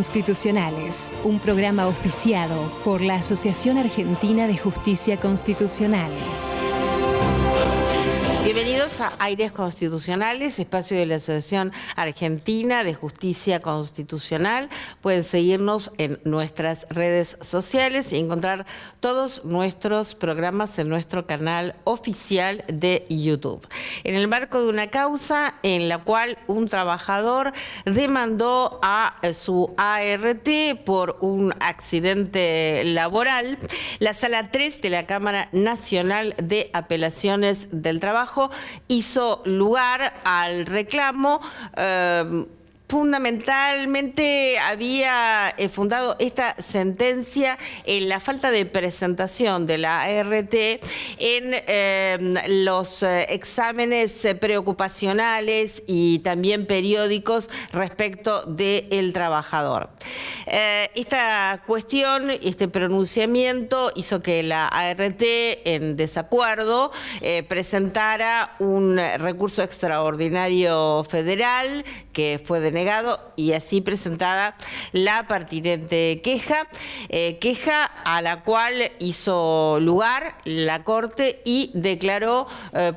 Constitucionales, un programa auspiciado por la Asociación Argentina de Justicia Constitucional. Bienvenidos a Aires Constitucionales, espacio de la Asociación Argentina de Justicia Constitucional. Pueden seguirnos en nuestras redes sociales y encontrar todos nuestros programas en nuestro canal oficial de YouTube. En el marco de una causa en la cual un trabajador demandó a su ART por un accidente laboral, la Sala 3 de la Cámara Nacional de Apelaciones del Trabajo hizo lugar al reclamo. Fundamentalmente había fundado esta sentencia en la falta de presentación de la ART en los exámenes preocupacionales y también periódicos respecto del trabajador. Esta cuestión, este pronunciamiento hizo que la ART, en desacuerdo, presentara un recurso extraordinario federal que fue denegado y así presentada la pertinente queja, a la cual hizo lugar la Corte y declaró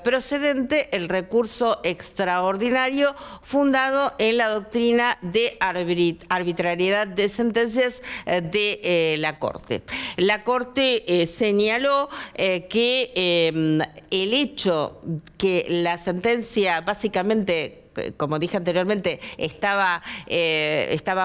procedente el recurso extraordinario fundado en la doctrina de arbitrariedad de sentencias de la Corte. La Corte señaló que el hecho que la sentencia básicamente, como dije anteriormente, estaba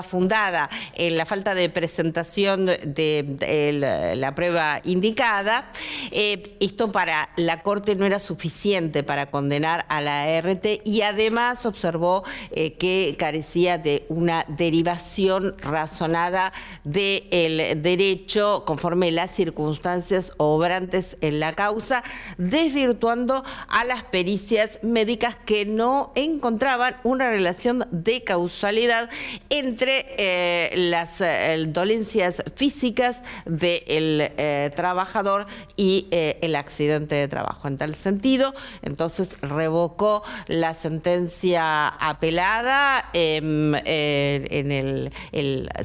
fundada en la falta de presentación de la prueba indicada. Esto para la Corte no era suficiente para condenar a la ART y además observó que carecía de una derivación razonada del derecho conforme las circunstancias obrantes en la causa, desvirtuando a las pericias médicas que no encontraban una relación de causalidad entre las dolencias físicas del trabajador y el accidente de trabajo. En tal sentido, entonces revocó la sentencia apelada de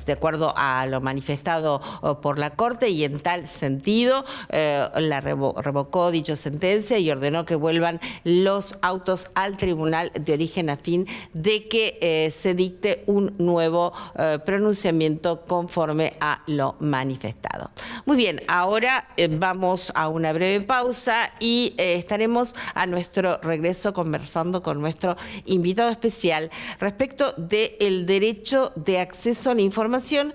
acuerdo a lo manifestado por la Corte, y en tal sentido revocó dicha sentencia y ordenó que vuelvan los autos al tribunal de origen a fin de que se dicte un nuevo pronunciamiento conforme a lo manifestado. Muy bien, ahora vamos a una breve pausa y estaremos a nuestro regreso conversando con nuestro invitado especial respecto del derecho de acceso a la información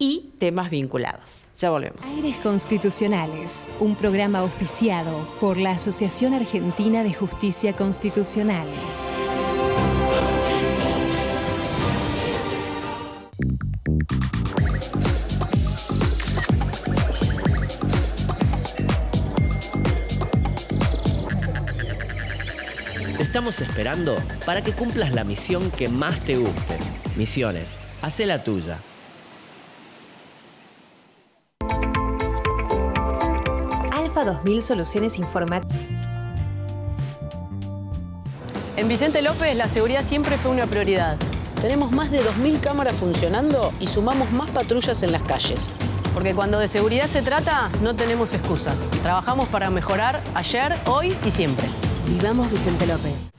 y temas vinculados. Ya volvemos. Aires Constitucionales, un programa auspiciado por la Asociación Argentina de Justicia Constitucional. Te estamos esperando para que cumplas la misión que más te guste. Misiones, hacé la tuya. Alfa 2000 Soluciones Informáticas. En Vicente López la seguridad siempre fue una prioridad. Tenemos más de 2000 cámaras funcionando y sumamos más patrullas en las calles. Porque cuando de seguridad se trata, no tenemos excusas. Trabajamos para mejorar ayer, hoy y siempre. Vivamos Vicente López.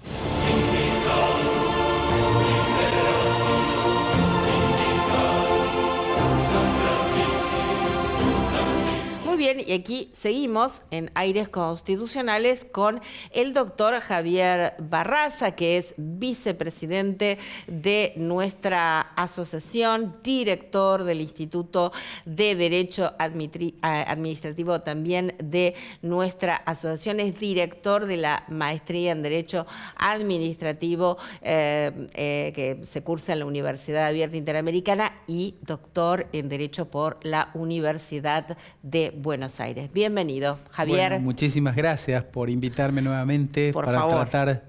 Bien, y aquí seguimos en Aires Constitucionales con el doctor Javier Barraza, que es vicepresidente de nuestra asociación, director del Instituto de Derecho Administrativo también de nuestra asociación, es director de la maestría en Derecho Administrativo que se cursa en la Universidad Abierta Interamericana y doctor en Derecho por la Universidad de Buenos Aires. Bienvenido, Javier. Bueno, muchísimas gracias por invitarme nuevamente por para favor. tratar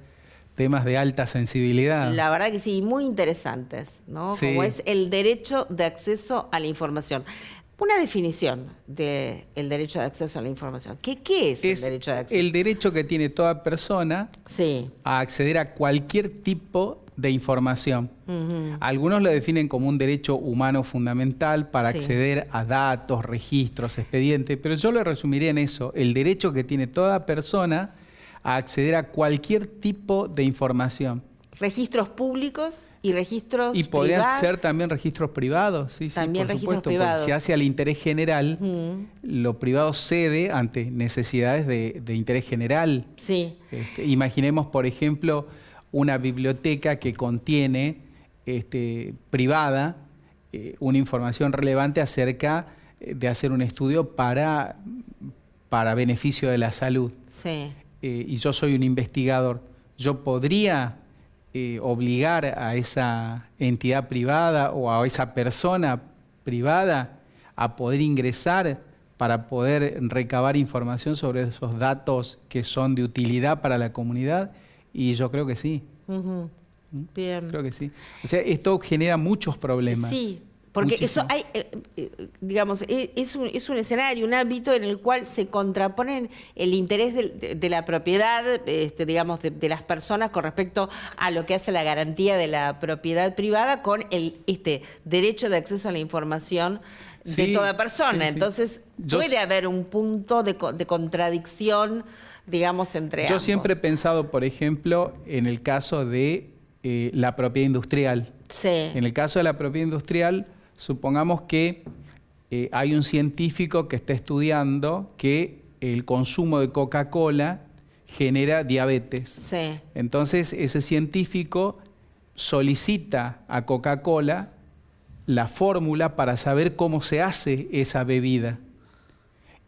temas de alta sensibilidad. La verdad que sí, muy interesantes, ¿no? Sí. Como es el derecho de acceso a la información. Una definición del derecho de acceso a la información. ¿Qué es el derecho de acceso? El derecho que tiene toda persona Sí. a acceder a cualquier tipo de información. Algunos lo definen como un derecho humano fundamental para acceder a datos, registros, expedientes, pero yo lo resumiría en eso, el derecho que tiene toda persona a acceder a cualquier tipo de información. Registros públicos y registros y podrían privados. ser también registros privados, sí, También por registros supuesto, privados. porque se hace al interés general, lo privado cede ante necesidades de interés general. Sí. Imaginemos, por ejemplo, una biblioteca que contiene privada una información relevante acerca de hacer un estudio para beneficio de la salud. Sí. Y yo soy un investigador. Yo podría obligar a esa entidad privada o a esa persona privada a poder ingresar para poder recabar información sobre esos datos que son de utilidad para la comunidad, y yo creo que sí. Bien. Creo que sí. O sea, esto genera muchos problemas. Sí, porque muchísimo. eso hay, digamos, es un escenario, un ámbito en el cual se contraponen el interés de la propiedad, digamos, de las personas con respecto a lo que hace la garantía de la propiedad privada con el derecho de acceso a la información de toda persona. Sí. Entonces, puede haber un punto de contradicción, digamos, entre ambos. Yo siempre he pensado, por ejemplo, en el caso de la propiedad industrial. Sí. En el caso de la propiedad industrial, supongamos que hay un científico que está estudiando que el consumo de Coca-Cola genera diabetes. Sí. Entonces, ese científico solicita a Coca-Cola la fórmula para saber cómo se hace esa bebida.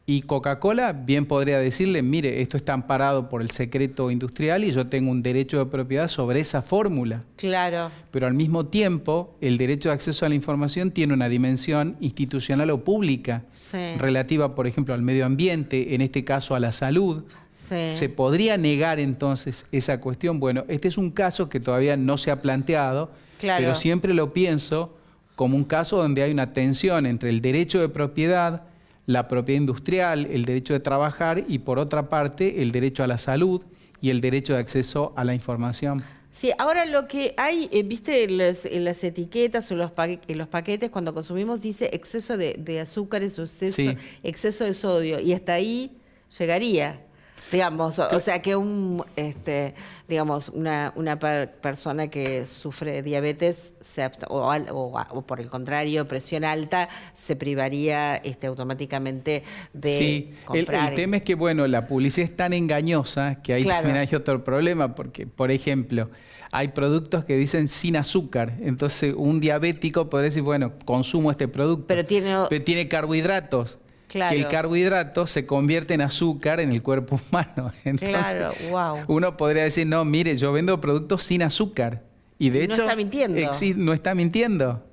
Y Coca-Cola bien podría decirle, mire, esto está amparado por el secreto industrial y yo tengo un derecho de propiedad sobre esa fórmula. Claro. Pero al mismo tiempo, el derecho de acceso a la información tiene una dimensión institucional o pública, relativa, por ejemplo, al medio ambiente, en este caso a la salud. Sí. ¿Se podría negar entonces esa cuestión? Bueno, este es un caso que todavía no se ha planteado, pero siempre lo pienso como un caso donde hay una tensión entre el derecho de propiedad, la propiedad industrial, el derecho de trabajar y, por otra parte, el derecho a la salud y el derecho de acceso a la información. Sí, ahora lo que hay, viste, en las etiquetas o en los paquetes, cuando consumimos, dice exceso de azúcares o exceso de sodio, y hasta ahí llegaría. Digamos, o sea que digamos, una persona que sufre de diabetes o por el contrario, presión alta, se privaría automáticamente de comprar. El tema es que, bueno, la publicidad es tan engañosa que ahí también hay otro problema, porque, por ejemplo, hay productos que dicen sin azúcar. Entonces, un diabético podría decir, bueno, consumo este producto, pero tiene carbohidratos. Claro. Que el carbohidrato se convierte en azúcar en el cuerpo humano. Entonces, uno podría decir, no, mire, yo vendo productos sin azúcar. Y de hecho, no está mintiendo. No está mintiendo.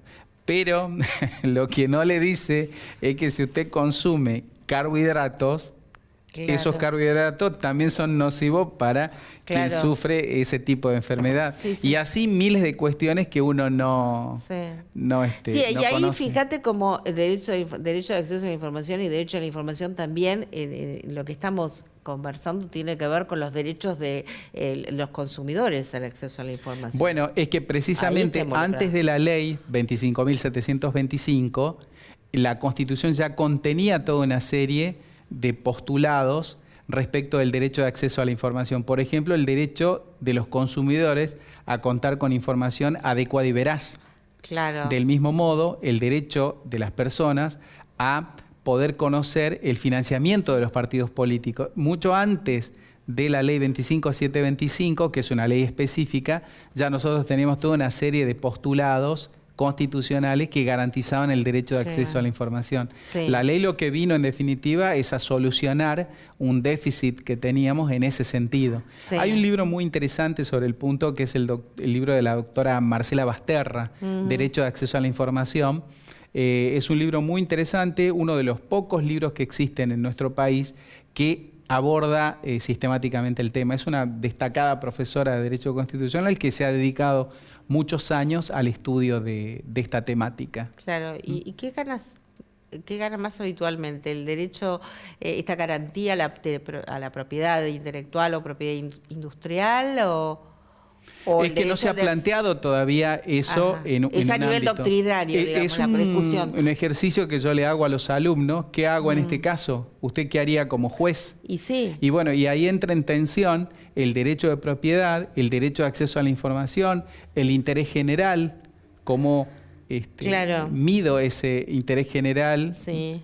Pero lo que no le dice es que si usted consume carbohidratos, esos carbohidratos también son nocivos para quien sufre ese tipo de enfermedad. Y así miles de cuestiones que uno no y ahí conoce. fíjate como derecho de acceso a la información y derecho a la información también, lo que estamos conversando tiene que ver con los derechos de los consumidores al acceso a la información. Bueno, es que precisamente antes de la ley 25.725, la Constitución ya contenía toda una serie de postulados respecto del derecho de acceso a la información. Por ejemplo, el derecho de los consumidores a contar con información adecuada y veraz. Claro. Del mismo modo, el derecho de las personas a poder conocer el financiamiento de los partidos políticos. Mucho antes de la ley 25.725, que es una ley específica, ya nosotros teníamos toda una serie de postulados constitucionales que garantizaban el derecho de acceso a la información. La ley lo que vino en definitiva es a solucionar un déficit que teníamos en ese sentido. Hay un libro muy interesante sobre el punto que es el libro de la doctora Marcela Basterra, Derecho de acceso a la información. Es un libro muy interesante, uno de los pocos libros que existen en nuestro país que aborda sistemáticamente el tema. Es una destacada profesora de Derecho Constitucional que se ha dedicado muchos años al estudio de esta temática. Claro, ¿y qué gana más habitualmente? ¿El derecho, esta garantía a la propiedad intelectual o propiedad industrial o ¿O Es que no se ha planteado todavía eso en un Es a nivel ámbito. doctrinario, digamos, Es la discusión. un ejercicio que yo le hago a los alumnos. ¿Qué hago en este caso? ¿Usted qué haría como juez? Y sí. Y bueno, y ahí entra en tensión el derecho de propiedad, el derecho de acceso a la información, el interés general, cómo Claro. mido ese interés general Sí.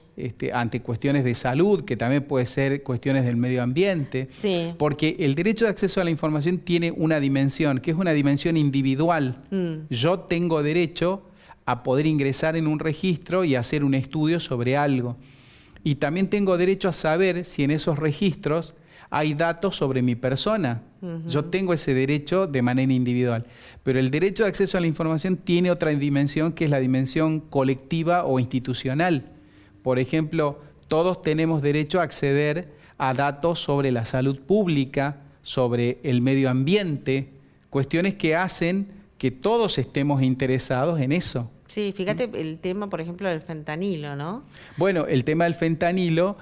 ante cuestiones de salud, que también puede ser cuestiones del medio ambiente. Sí. Porque el derecho de acceso a la información tiene una dimensión, que es una dimensión individual. Yo tengo derecho a poder ingresar en un registro y hacer un estudio sobre algo. Y también tengo derecho a saber si en esos registros hay datos sobre mi persona. Yo tengo ese derecho de manera individual. Pero el derecho de acceso a la información tiene otra dimensión, que es la dimensión colectiva o institucional. Por ejemplo, todos tenemos derecho a acceder a datos sobre la salud pública, sobre el medio ambiente, cuestiones que hacen que todos estemos interesados en eso. Sí, fíjate el tema, por ejemplo, del fentanilo, ¿no? Bueno, el tema del fentanilo,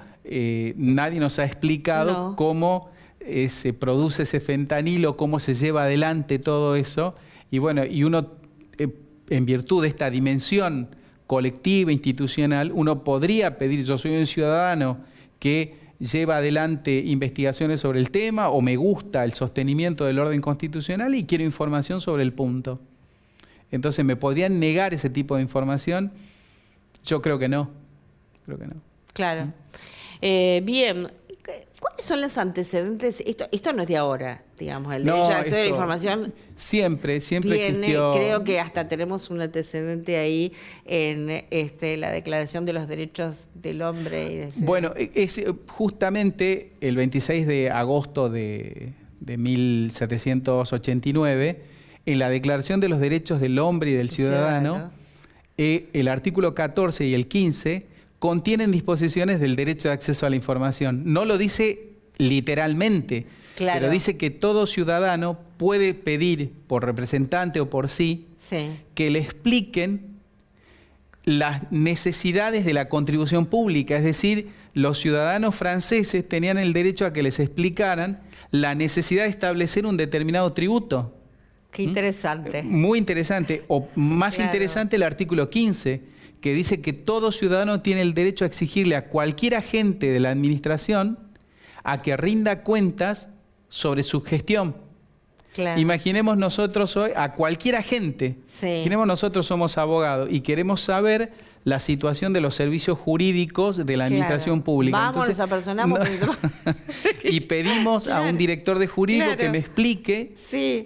nadie nos ha explicado cómo se produce ese fentanilo, cómo se lleva adelante todo eso. Y bueno, y uno, en virtud de esta dimensión colectiva, institucional, uno podría pedir, yo soy un ciudadano que lleva adelante investigaciones sobre el tema, o me gusta el sostenimiento del orden constitucional y quiero información sobre el punto. Entonces, ¿me podrían negar ese tipo de información? Yo creo que no. Creo que no. Claro. Bien. ¿Cuáles son los antecedentes? Esto no es de ahora, digamos, el derecho a acceso a la información. Siempre Viene, existió. creo que hasta tenemos un antecedente ahí en la Declaración de los Derechos del Hombre. Bueno, es justamente el 26 de agosto de 1789, en la Declaración de los Derechos del Hombre y del Ciudadano, el artículo 14 y el 15 contienen disposiciones del derecho de acceso a la información. No lo dice literalmente, pero dice que todo ciudadano puede pedir por representante o por sí que le expliquen las necesidades de la contribución pública. Es decir, los ciudadanos franceses tenían el derecho a que les explicaran la necesidad de establecer un determinado tributo. Qué interesante. Muy interesante. O más interesante el artículo 15, que dice que todo ciudadano tiene el derecho a exigirle a cualquier agente de la administración a que rinda cuentas sobre su gestión. Claro. Imaginemos nosotros hoy a cualquier agente, imaginemos nosotros somos abogados y queremos saber la situación de los servicios jurídicos de la administración pública. Vamos, nos apersonamos. Y pedimos a un director de jurídico que me explique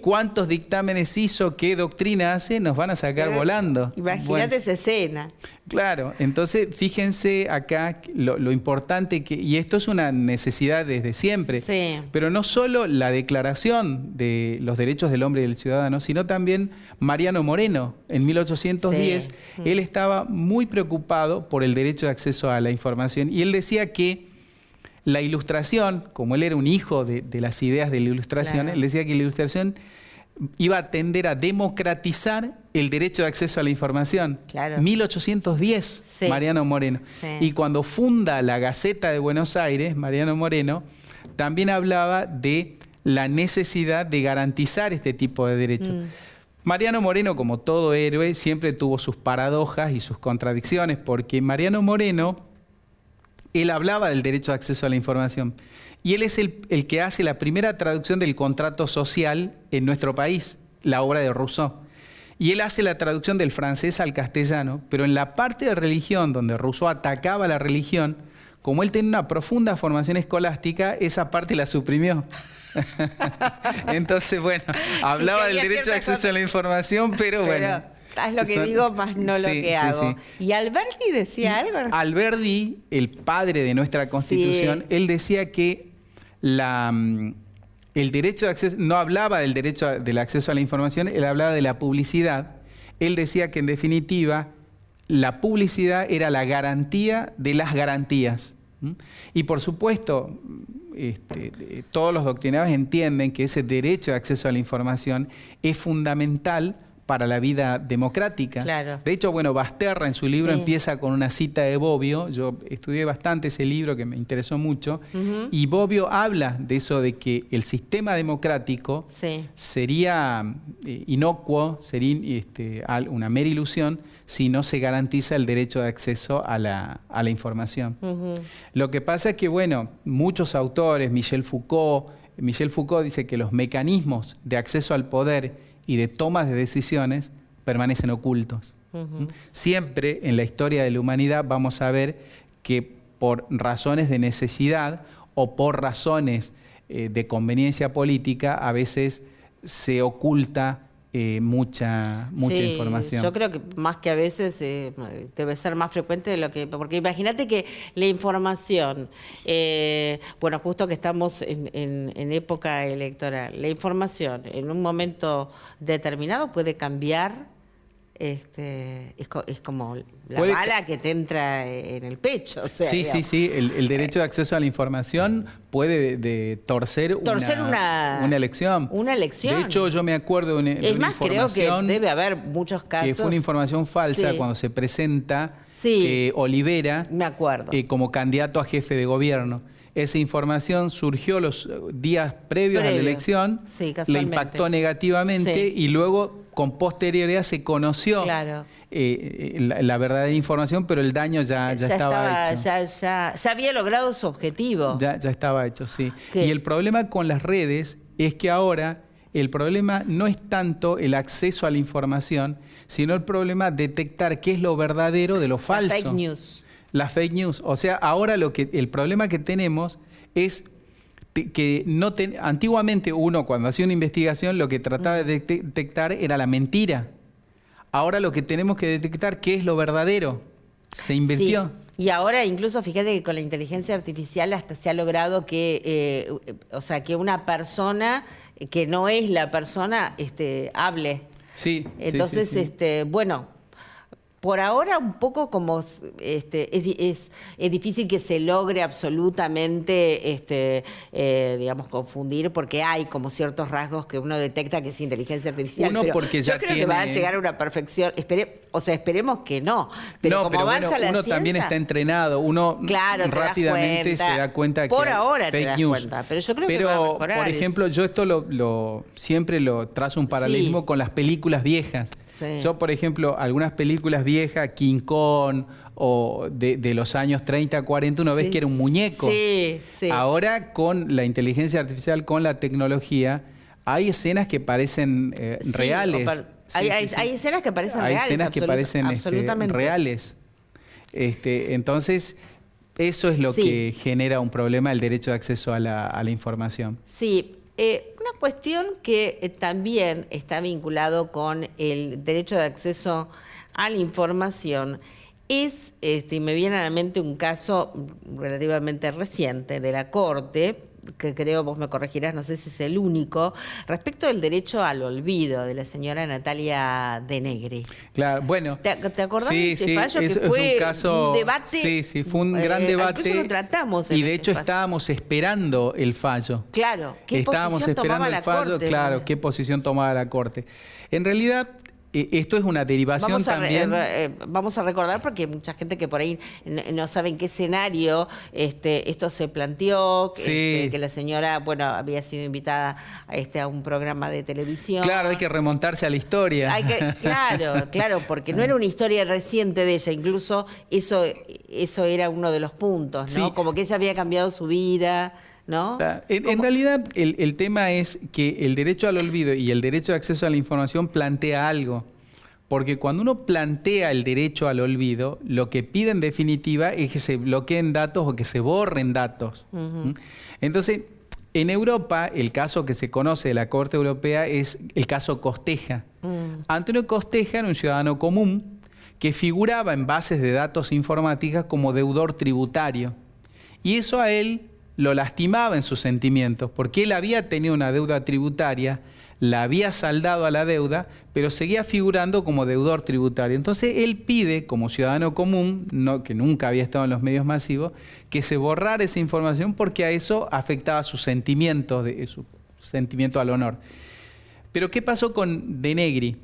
cuántos dictámenes hizo, qué doctrina hace, nos van a sacar volando. Imagínate esa escena. Claro, entonces fíjense acá lo importante que, y esto es una necesidad desde siempre, pero no solo la Declaración de los Derechos del Hombre y del Ciudadano, sino también Mariano Moreno, en 1810, él estaba muy preocupado por el derecho de acceso a la información y él decía que la Ilustración, como él era un hijo de las ideas de la Ilustración, él decía que la Ilustración iba a tender a democratizar el derecho de acceso a la información. 1810, Mariano Moreno. Y cuando funda la Gaceta de Buenos Aires, Mariano Moreno también hablaba de la necesidad de garantizar este tipo de derechos. Mariano Moreno, como todo héroe, siempre tuvo sus paradojas y sus contradicciones, porque Mariano Moreno, él hablaba del derecho de acceso a la información. Y él es el que hace la primera traducción del contrato social en nuestro país, la obra de Rousseau. Y él hace la traducción del francés al castellano, pero en la parte de religión, donde Rousseau atacaba la religión, como él tenía una profunda formación escolástica, esa parte la suprimió. Entonces, bueno, hablaba del derecho de acceso a la información, pero bueno. Haz lo que digo, más no lo que hago. ¿Y Alberti decía algo? Alberti, el padre de nuestra Constitución, él decía que el derecho de acceso, no hablaba del derecho del acceso a la información, él hablaba de la publicidad. Él decía que en definitiva la publicidad era la garantía de las garantías. Y por supuesto, todos los doctrinarios entienden que ese derecho de acceso a la información es fundamental para la vida democrática. Claro. De hecho, bueno, Basterra en su libro Sí. empieza con una cita de Bobbio. Yo estudié bastante ese libro que me interesó mucho. Y Bobbio habla de eso, de que el sistema democrático Sí. sería inocuo, sería una mera ilusión si no se garantiza el derecho de acceso a la información. Lo que pasa es que, bueno, muchos autores, Michel Foucault dice que los mecanismos de acceso al poder y de tomas de decisiones permanecen ocultos. Siempre en la historia de la humanidad vamos a ver que por razones de necesidad o por razones de conveniencia política a veces se oculta mucha Sí, información. Yo creo que más que a veces debe ser más frecuente de lo que... Porque imagínate que la información, bueno, justo que estamos en época electoral, la información en un momento determinado puede cambiar. Es como la bala que te entra en el pecho. O sea, sí, digamos. sí. El derecho de acceso a la información puede torcer una elección. Una elección. De hecho, yo me acuerdo de Es una más, creo que información debe haber muchos casos. que fue una información falsa Sí. cuando se presenta Sí. Olivera Me acuerdo. como candidato a jefe de gobierno. Esa información surgió los días previos a la elección, Sí, le casualmente. impactó negativamente Sí. y luego con posterioridad se conoció Claro. la verdadera información, pero el daño ya estaba hecho. Ya había logrado su objetivo. Ya estaba hecho, sí. ¿Qué? Y el problema con las redes es que ahora el problema no es tanto el acceso a la información, sino el problema detectar qué es lo verdadero de lo falso. Fake news. Las fake news. O sea, ahora el problema que tenemos es que antiguamente uno cuando hacía una investigación lo que trataba de detectar era la mentira. Ahora lo que tenemos que detectar qué es lo verdadero. Se invirtió. Sí. Y ahora incluso fíjate que con la inteligencia artificial hasta se ha logrado que, o sea, que una persona que no es la persona hable. Sí. Entonces, sí. Bueno, por ahora un poco como es difícil que se logre absolutamente, digamos, confundir, porque hay como ciertos rasgos que uno detecta que es inteligencia artificial. Uno pero porque yo ya creo que va a llegar a una perfección. Esperemos que no. Pero como avanza bueno, la uno ciencia, también está entrenado, uno claro, te das rápidamente cuenta. se da cuenta Por que hay ahora te fake das news. cuenta, pero yo creo que va a mejorar por eso. ejemplo, yo esto siempre lo trazo un paralelismo Sí. con las películas viejas. Sí. Yo, por ejemplo, algunas películas viejas, King Kong o de los años 30, 40, uno ves que era un muñeco. Sí, sí. Ahora con la inteligencia artificial, con la tecnología, hay escenas que parecen Sí, reales. Hay escenas que parecen Hay reales. escenas que parecen absolutamente. reales. Entonces, eso es lo Sí. que genera un problema, el derecho de acceso a la información. Sí, una cuestión que también está vinculado con el derecho de acceso a la información es, y me viene a la mente un caso relativamente reciente de la Corte, que creo, vos me corregirás, no sé si es el único, respecto del derecho al olvido de la señora Natalia De Negri. Claro, bueno. ¿Te acordás de ese fallo? Es que fue un caso, un debate. Sí, fue un gran debate. Incluso lo tratamos. Y de hecho estábamos esperando el fallo. Claro, ¿qué Estábamos posición esperando tomaba el la fallo, Corte? claro, qué posición tomaba la Corte. En realidad, esto es una derivación también. Vamos a recordar, porque hay mucha gente que por ahí no sabe en qué escenario esto se planteó, Sí. que la señora, bueno, había sido invitada a un programa de televisión. Claro, hay que remontarse a la historia. Claro, porque no era una historia reciente de ella, incluso eso era uno de los puntos, ¿no? Sí. Como que ella había cambiado su vida, ¿no? En realidad, el tema es que el derecho al olvido y el derecho de acceso a la información plantea algo. Porque cuando uno plantea el derecho al olvido, lo que pide en definitiva es que se bloqueen datos o que se borren datos. Uh-huh. Entonces, en Europa, el caso que se conoce de la Corte Europea es el caso Costeja. Antonio Costeja era un ciudadano común que figuraba en bases de datos informáticas como deudor tributario. Y eso a él lo lastimaba en sus sentimientos, porque él había tenido una deuda tributaria, la había saldado a la deuda, pero seguía figurando como deudor tributario. Entonces él pide, como ciudadano común, que nunca había estado en los medios masivos, que se borrara esa información porque a eso afectaba sus sentimientos, su sentimiento al honor. Pero ¿qué pasó con De Negri?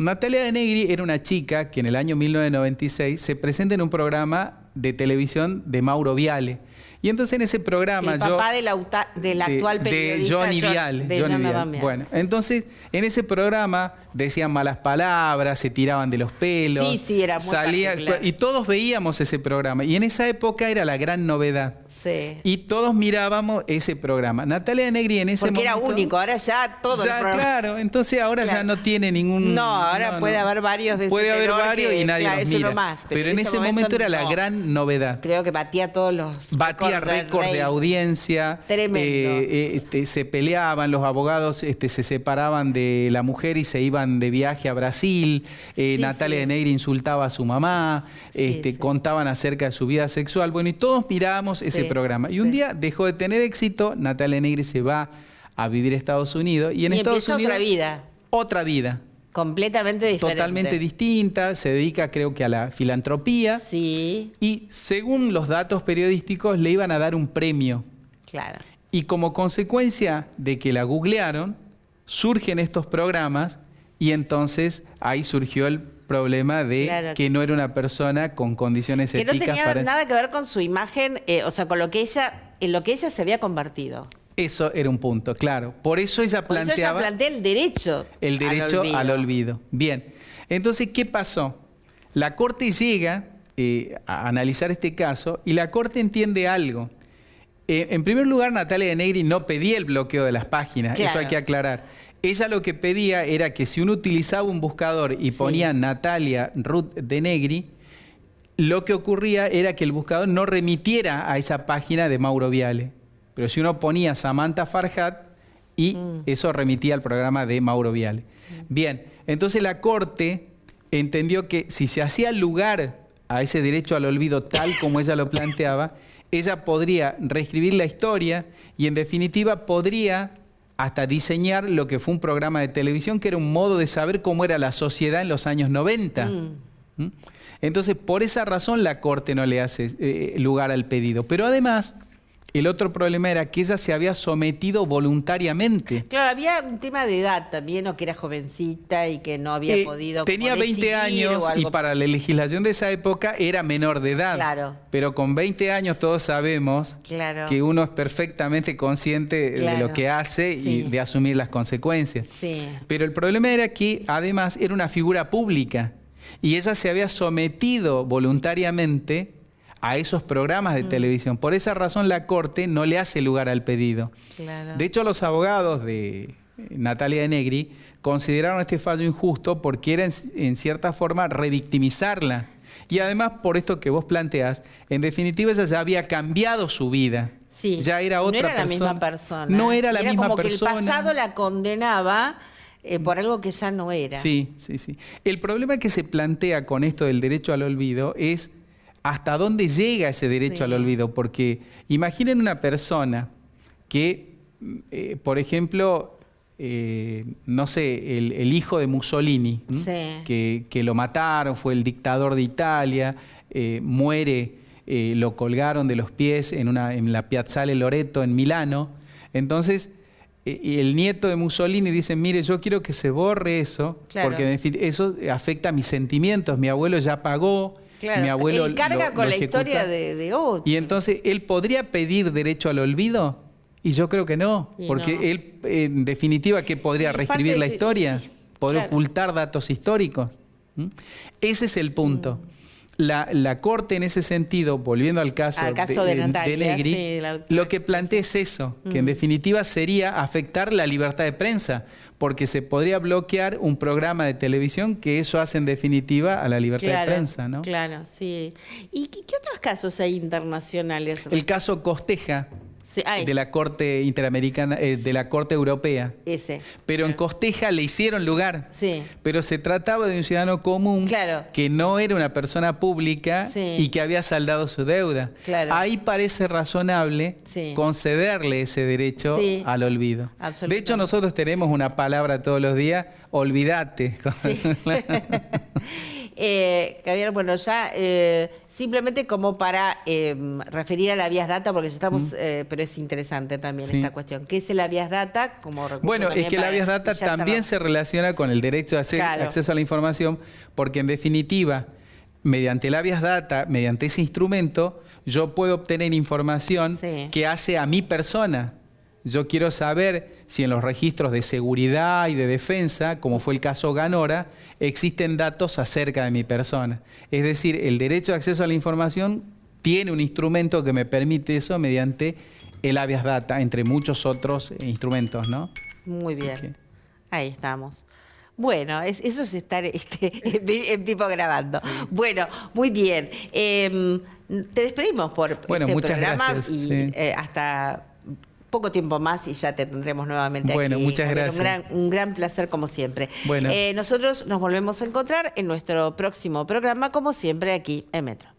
Natalia de Negri era una chica que en el año 1996 se presenta en un programa de televisión de Mauro Viale. Y entonces en ese programa el papá del actual periodista Johnny Viale. Bueno, entonces en ese programa decían malas palabras, se tiraban de los pelos. Sí, era muy particular. Y todos veíamos ese programa. Y en esa época era la gran novedad. Sí. Y todos mirábamos ese programa. Natalia de Negri en ese momento... Porque era único, ahora ya todo ya, el programa... Claro, entonces ahora ya no tiene ningún... No, ahora puede haber varios de ese Puede haber varios y nadie los mira. Más, pero en ese momento era la gran novedad. Creo que batía todos los... Batía récords de audiencia. Tremendo. Se peleaban, los abogados se separaban de la mujer y se iban de viaje a Brasil. Natalia de Negri insultaba a su mamá. Contaban acerca de su vida sexual. Bueno, y todos mirábamos ese programa. Y un día dejó de tener éxito, Natalia de Negri se va a vivir a Estados Unidos. Y en Estados Unidos... otra vida. Otra vida. Completamente diferente. Totalmente distinta, se dedica creo que a la filantropía. Sí. Y según los datos periodísticos le iban a dar un premio. Claro. Y como consecuencia de que la googlearon, surgen estos programas y entonces ahí surgió el problema de que no era una persona con condiciones éticas. Que no tenía nada que ver con su imagen, o sea, con lo que en lo que ella se había convertido. Eso era un punto, claro. Por eso ella planteaba... Por eso ella plantea el derecho al olvido. Bien. Entonces, ¿qué pasó? La Corte llega a analizar este caso y la Corte entiende algo. En primer lugar, Natalia de Negri no pedía el bloqueo de las páginas. Claro. Eso hay que aclarar. Ella lo que pedía era que si uno utilizaba un buscador y ponía Natalia Ruth de Negri, lo que ocurría era que el buscador no remitiera a esa página de Mauro Viale. Pero si uno ponía Samantha Farhat, y eso remitía al programa de Mauro Viale. Bien, entonces la Corte entendió que si se hacía lugar a ese derecho al olvido tal como ella lo planteaba, ella podría reescribir la historia y en definitiva podría hasta diseñar lo que fue un programa de televisión que era un modo de saber cómo era la sociedad en los años 90. Entonces, por esa razón la Corte no le hace lugar al pedido. Pero además, el otro problema era que ella se había sometido voluntariamente. Claro, había un tema de edad también, o que era jovencita y que no había podido... Tenía 20 años y para la legislación de esa época era menor de edad. Claro. Pero con 20 años todos sabemos que uno es perfectamente consciente de lo que hace y de asumir las consecuencias. Sí. Pero el problema era que además era una figura pública y ella se había sometido voluntariamente a esos programas de televisión. Por esa razón la Corte no le hace lugar al pedido. Claro. De hecho, los abogados de Natalia de Negri consideraron este fallo injusto porque era en cierta forma revictimizarla. Y además, por esto que vos planteás, en definitiva ella ya había cambiado su vida. Sí. Ya era otra persona. No era la misma persona. No era la misma persona. Era como que el pasado la condenaba por algo que ya no era. Sí. El problema que se plantea con esto del derecho al olvido es hasta dónde llega ese derecho al olvido. Porque imaginen una persona que, por ejemplo, no sé, el hijo de Mussolini, que lo mataron, fue el dictador de Italia, muere, lo colgaron de los pies en la Piazzale Loreto en Milano. Entonces, el nieto de Mussolini dice, mire, yo quiero que se borre eso, porque eso afecta a mis sentimientos. Mi abuelo ya pagó. Claro, mi abuelo él carga con la historia de otro. Y entonces, ¿él podría pedir derecho al olvido? Y yo creo que no, porque él, en definitiva, ¿qué podría reescribir la historia? ¿Podría ocultar datos históricos? Ese es el punto. La Corte, en ese sentido, volviendo al caso de Negri, lo que plantea es eso, que en definitiva sería afectar la libertad de prensa, porque se podría bloquear un programa de televisión que eso hace en definitiva a la libertad de prensa, ¿no? Claro, sí. ¿Y qué otros casos hay internacionales? El caso Costeja, de la Corte Interamericana, de la Corte Europea. Pero en Costeja le hicieron lugar. Pero se trataba de un ciudadano común que no era una persona pública y que había saldado su deuda. Ahí parece razonable concederle ese derecho al olvido. De hecho, nosotros tenemos una palabra todos los días, olvídate. Javier, bueno, ya simplemente como para referir a la Vías Data, porque ya estamos, pero es interesante también esta cuestión. ¿Qué es el Vías Data como recurso? Bueno, es que la Vías Data también se relaciona con el derecho a acceso a la información, porque en definitiva, mediante la Vías Data, mediante ese instrumento, yo puedo obtener información que hace a mi persona. Yo quiero saber si en los registros de seguridad y de defensa, como fue el caso Ganora, existen datos acerca de mi persona. Es decir, el derecho de acceso a la información tiene un instrumento que me permite eso mediante el habeas data, entre muchos otros instrumentos, ¿no? Muy bien. Sí. Ahí estamos. Bueno, eso es estar en vivo grabando. Sí. Bueno, muy bien. Te despedimos por este muchas programa gracias, y hasta poco tiempo más y ya te tendremos nuevamente aquí. Muchas gracias. Un gran placer como siempre. Nosotros nos volvemos a encontrar en nuestro próximo programa, como siempre, aquí en Metro.